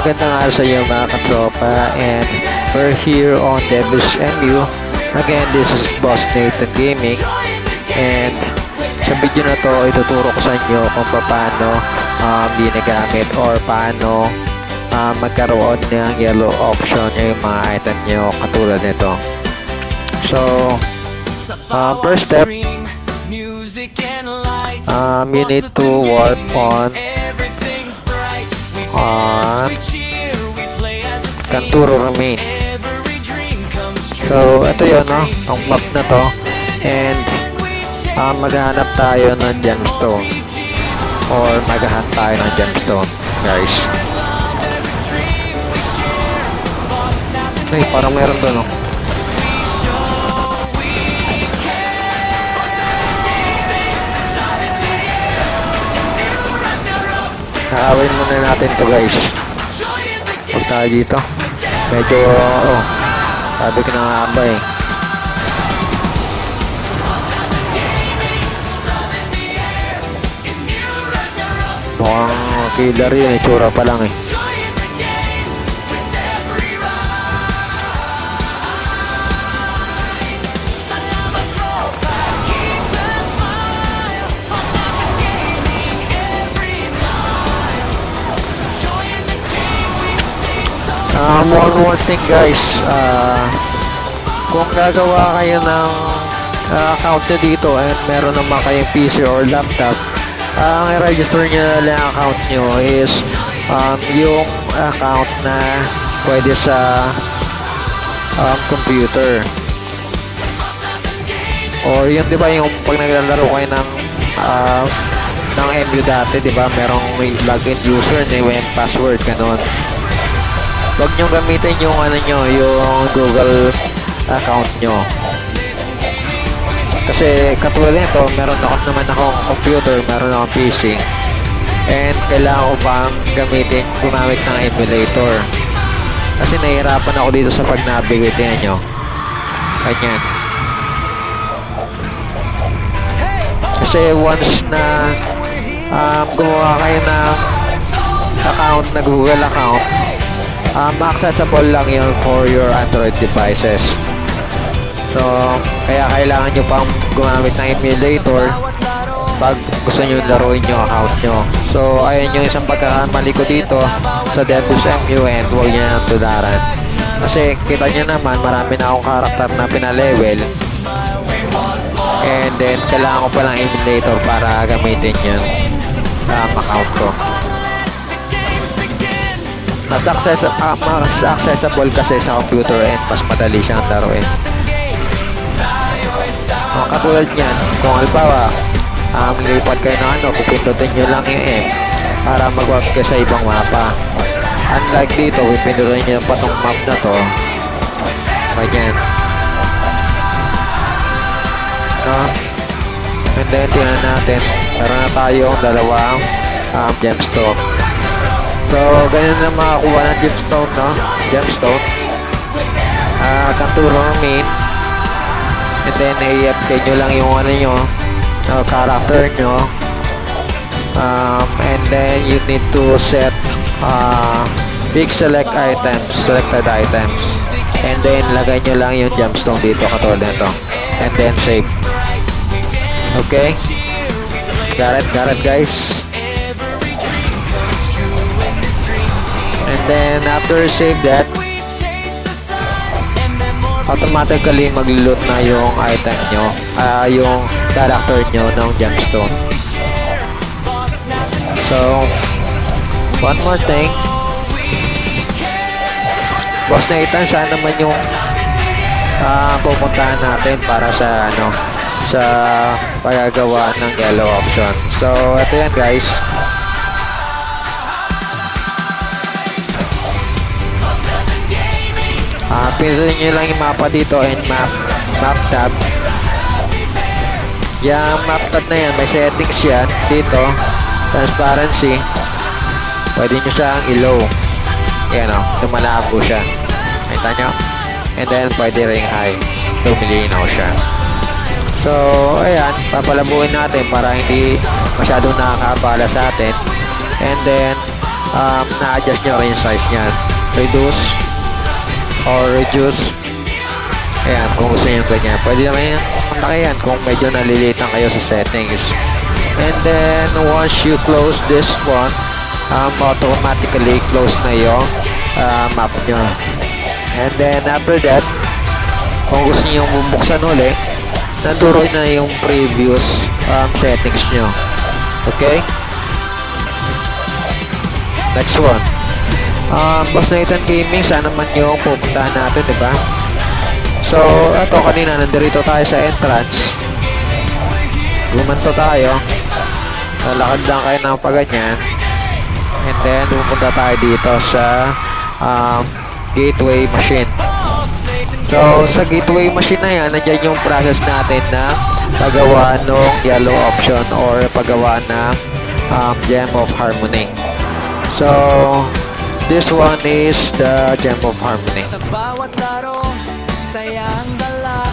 Magandang araw sa iyo mga katropa, and we're here on Devil's MU. Again, this is Boss Nathan Gaming, and sa video na to ituturo ko sa inyo kung paano ginagamit or paano magkaroon ng yellow option yung mga item nyo katulad nito. So, first step, you need to work on Kanturo Remain. So, ito yun, no? Ang map na to. And, maghahanap tayo ng gemstone. Or, maghahanap tayo ng gemstone, guys. Ay, parang meron doon, no? Nakawin muna natin to, guys. Huwag tayo dito. Medyo, sabi ko na nga ba eh. Mukhang killer yun, itsura pa lang eh. One more thing, guys, kung gagawa kayo ng account nyo dito and meron naman kayong PC or laptop, ang i-register nyo lang account nyo is yung account na pwede sa computer, or yun, di ba, yung pag naglalaro kayo ng MU dati, di ba, merong login user name and password, ganun. Huwag nyo gamitin yung yung Google account nyo. Kasi katulad nito, meron naman akong computer, meron akong PC. And kailangan ko pang gumamit ng emulator. Kasi nahihirapan ako dito sa pag-navigate nyo. Ganyan. Kasi once na gumawa kayo ng account na Google account, accessible lang yun for your Android devices. So, kaya kailangan nyo pang gumamit ng emulator pag gusto nyo laruin yung account nyo. So, ayun yung isang pagkakamali ko dito sa Devil's MU, and huwag nyo nang tudaran. Kasi kita nyo naman, marami na akong karakter na pinalevel, and then kailangan ko palang emulator para gamitin yung account ko. Mas accessible kasi sa computer and mas madali siyang laruin. Katulad niyan, kung halimbawa lipat kayo ng pupindutin nyo lang yung M para mag-work kayo sa ibang mapa. Unlike dito, pupindutin nyo pa tong map na to, ganyan, no? And then tingnan natin, meron na tayong dalawang gemstone. So, ganyan na makakuha ng gemstone, no? Gemstone. Kanturo Remain. And then, i-FK nyo lang yung character nyo. And then, you need to set pick select items, selected items. And then, lagay nyo lang yung gemstone dito, katulad nito. And then, save. Okay? Got it, guys. And then after save that, automatically mag-loot na yung item nyo, yung character nyo ng gemstone. So, one more thing, Boss Nathan, saan naman yung pupuntahan natin para sa sa pagagawa ng yellow option. So, ito yan, guys. Pindutin nyo lang yung mapa dito and map tab. Yung map tab na yan, may settings yan dito. Transparency, pwede nyo siyang i-low. Yan o, lumalabo siya. Kita nyo? And then pwede ring high, lumilinaw siya. So, ayan, papalabuin natin para hindi masyadong nakakabala sa atin. And then, na-adjust nyo rin yung size niyan. Reduce or reduce. Ayan, kung gusto nyo ganyan. Pwede rin malaki yan kung medyo nalilitan kayo sa settings. And then, once you close this one, automatically close na yung map nyo. And then, after that, kung gusto nyo bubuksan ulit, nanduro na yung previous settings nyo. Okay? Next one. Boss Nathan Gaming, sana man yung pupuntahan natin, diba? So, ito kanina, nandito tayo sa entrance. Gumanto tayo. Lalakad lang kayo ng paganyan. And then, pupunta tayo dito sa gateway machine. So, sa gateway machine na yan, nandiyan yung process natin na paggawa ng yellow option or paggawa ng Gem of Harmony. So, this one is the Gem of Harmony. Sa bawat laro, saya ang dala.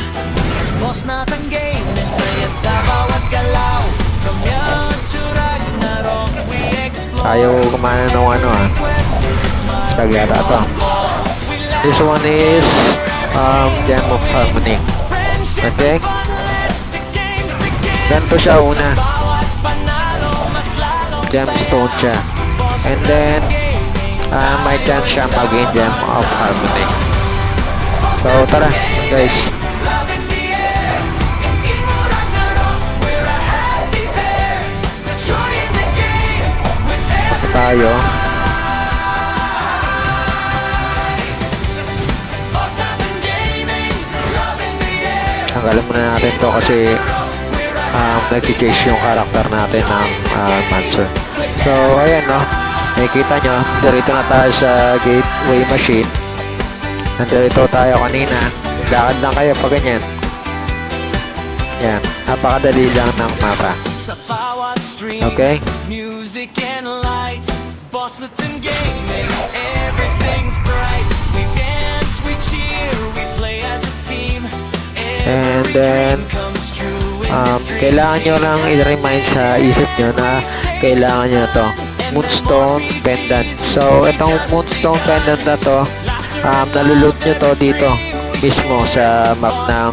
Boss Nathan Gaming, saya sa bawat galaw. From young to Ragnarok, we explore. Ayaw kumana ng ano tagyata to. This one is Gem of Harmony. Okay? Ganito siya una. Gemstone siya. And then, may chance siya maging Gem of Harmony. So, tara, guys. Punta tayo. Tanggalin muna natin to kasi nag-chase yung karakter natin ng Manson. So, ayan no. Nakikita nyo, dito na tayo sa gateway machine. Nandito tayo kanina. Lakad lang kayo pa ganyan. Yan. Napakadali lang ng mapa. Okay? Music and lights, Boss Nathan Gaming, everything's bright. We dance, we cheer, we play as a team. And then, kailangan nyo lang i-remind sa isip nyo na kailangan nyo to. Moonstone Pendant. So, itong Moonstone Pendant na to, nalulot nyo to dito mismo sa map ng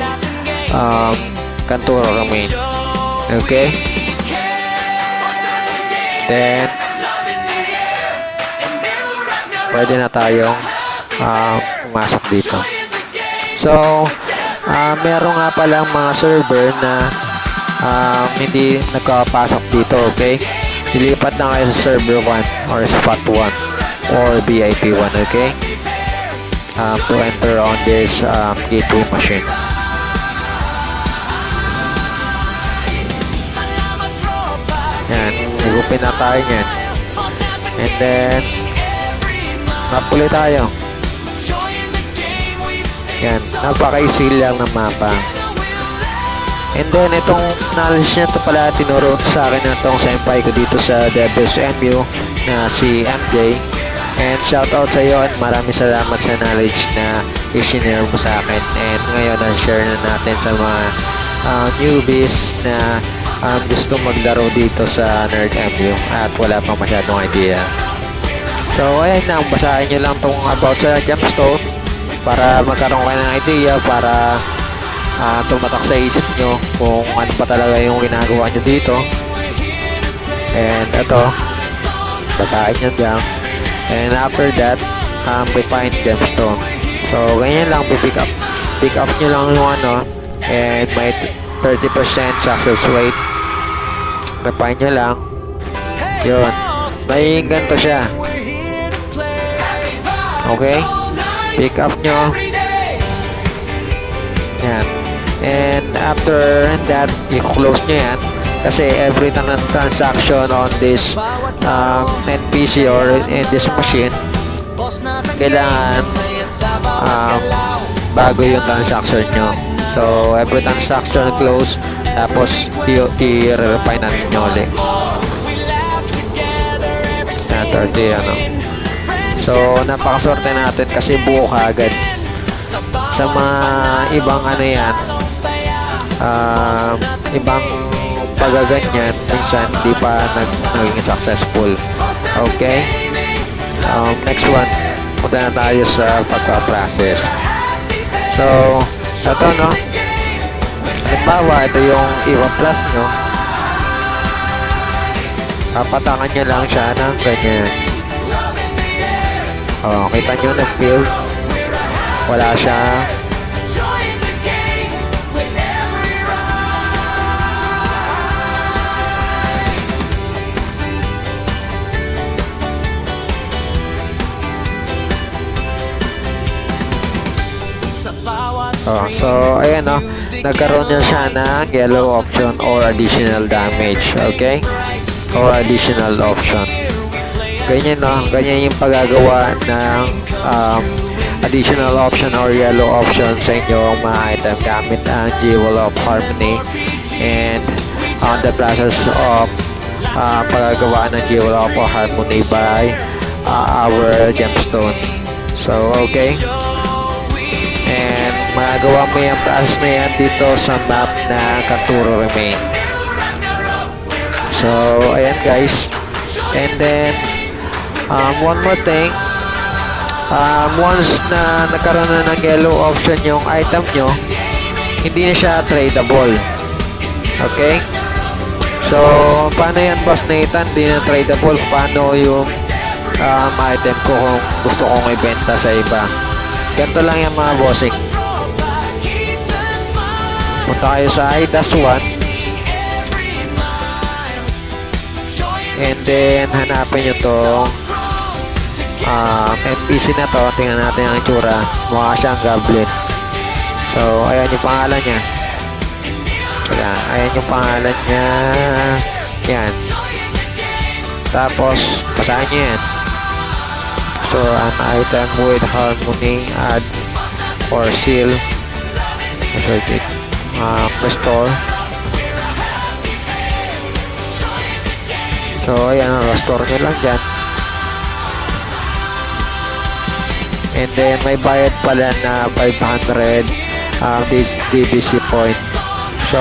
Kanturo Remain. Okay? Then, pwede na tayong pumasok dito. So, meron nga palang mga server na hindi nagkapasok dito, okay? Ilipat na kayo sa server 1 or spot 1 or VIP 1, okay? To enter on this gateway machine. Yan, nag-open na tayo yan. And then, napuli tayo. Yan, napaka-easy lang ng mapa. And then, itong knowledge na ito pala, tinuro sa akin na itong senpai ko dito sa Devil's MU na si MJ. And shoutout sa iyo at maraming salamat sa knowledge na i-share mo sa akin. And ngayon, na-share na natin sa mga newbies na gusto maglaro dito sa Nerd MU at wala pang masyadong idea. So, ayan na, basahin nyo lang itong about sa Gemstone para magkaroon kayo ng idea, para tumatak sa isip nyo kung ano pa talaga yung ginagawa nyo dito. And ito, basahin nyo lang. And after that, refine Gemstone. So, ganyan lang, pick up nyo lang yung ano, and may 30% success rate. Refine nyo lang. Yun, may ganito siya. Okay, pick up nyo. Yan. And after that, i-close nyo yan. Kasi every transaction on this NPC or in this machine, kailangan bago yung transaction nyo. So, every transaction close, tapos i-refine natin nyo ulit. Yan, 30 ano. So, napakaswerte natin kasi buo ka agad. Sa mga ibang ano yan, ibang pagaganyan, minsan di pa naging successful. Okay? Next one, punta na tayo sa pagpa-process. So, ito no, halimbawa, ito yung iwan plus nyo. Papatakan nyo lang siya ng ganyan. Kita nyo nag-fill. Wala siya. So, ayan no, nagkaroon niya siya ng yellow option or additional damage, okay? Or additional option. Ganyan no, ganyan yung paggagawa ng additional option or yellow option sa inyong mga item gamit ang Jewel of Harmony and on the process of paggagawa ng Jewel of Harmony by our gemstone. So, okay. And magagawa mo yung process na yan dito sa map na Katuro Remain. So, ayan guys. And then, one more thing. Once na nagkaroon na ng yellow option yung item nyo, hindi na siya tradable. Okay? So, paano yan, Boss Nathan? Hindi na tradable. Paano yung item ko kung gusto kong ibenta sa iba? Ganito lang yung mga bossing. Punta kayo sa I-1 and then hanapin nyo tong NPC na to. Tingnan natin ang itsura. Mukha siyang goblin. So, ayan yung pangalan niya. Ayan yung pangalan niya. Yan. Tapos, basahin nyo yan. So, an item with harmony, add or seal. Restore. So, ayan, restore nyo lang dyan. And then, may bayad pala na 500 DBC point. So,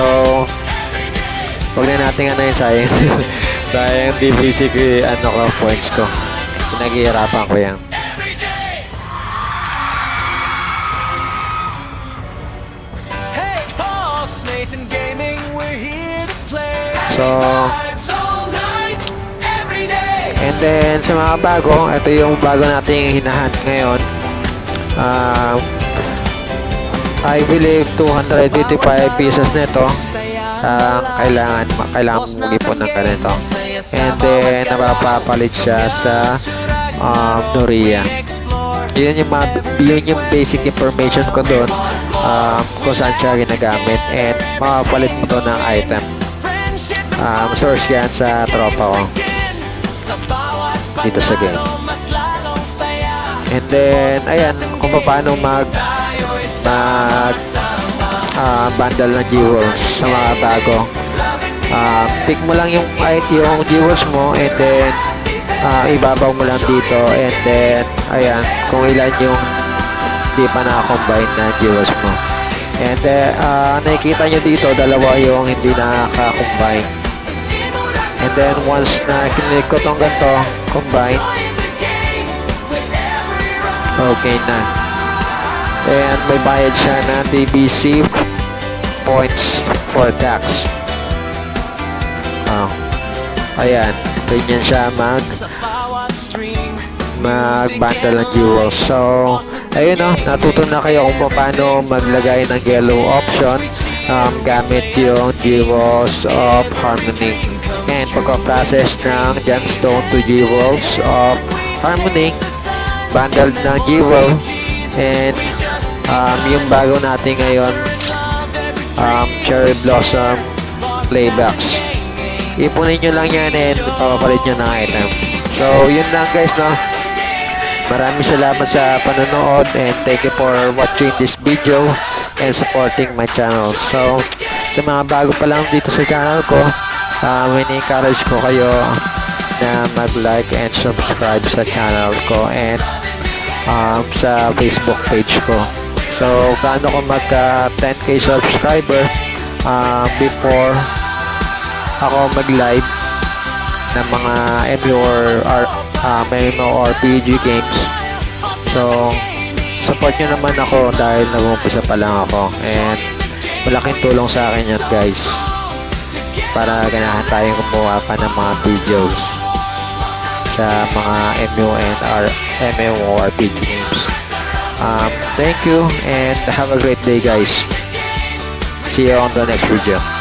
huwag na natin ano yun, sayang. Sayang DBC points ko. Pinaghihirapan ko yan. Hey, Boss Nathan Gaming, we're here to play. So, all night, every day. and then sa mga bago, ito yung bago nating hinahunt ngayon. I believe 255 pieces nito. Kailangan mag-ipon ng ganito. And then napapalit siya sa Noria. Yun yung basic information ko doon, kung saan siya ginagamit, and makapalit mo to ng item. Source yan sa tropa ko dito sa game. And then ayan kung paano bundle ng jewels sa mga bago. Pick mo lang yung jewels mo, and then ibabaw mo lang dito, and then ayan kung ilan yung di pa na-combine na jewels mo. And then nakikita nyo dito, dalawa yung hindi nakaka-combine. And then once na kinilig ko tong ganito, combine, okay na. And may bayad siya na DBC points for tax. Ayan, ganyan siya mag-bundle ng jewels. So, ayun natuto na kayo kung paano maglagay ng yellow option gamit yung Jewels of Harmony. And pagka-process ng gemstone to Jewels of Harmony, bundled ng jewel, and yung bago natin ngayon, Cherry Blossom Playbacks. Ipunin nyo lang yan and papapalit nyo ng item. So, yun lang guys, Maraming salamat sa panonood, and thank you for watching this video and supporting my channel. So, sa mga bago pa lang dito sa channel ko, encourage ko kayo na mag-like and subscribe sa channel ko and sa Facebook page ko. So, gaano ko magka 10k subscriber before ako mag-live ng mga MU or MMORPG games. So, support nyo naman ako dahil nag-umpisa pa lang ako. And malaking tulong sa akin yan guys. Para ganahan tayong gumawa pa ng mga videos sa mga MMORPG games. Thank you and have a great day guys. See you on the next video.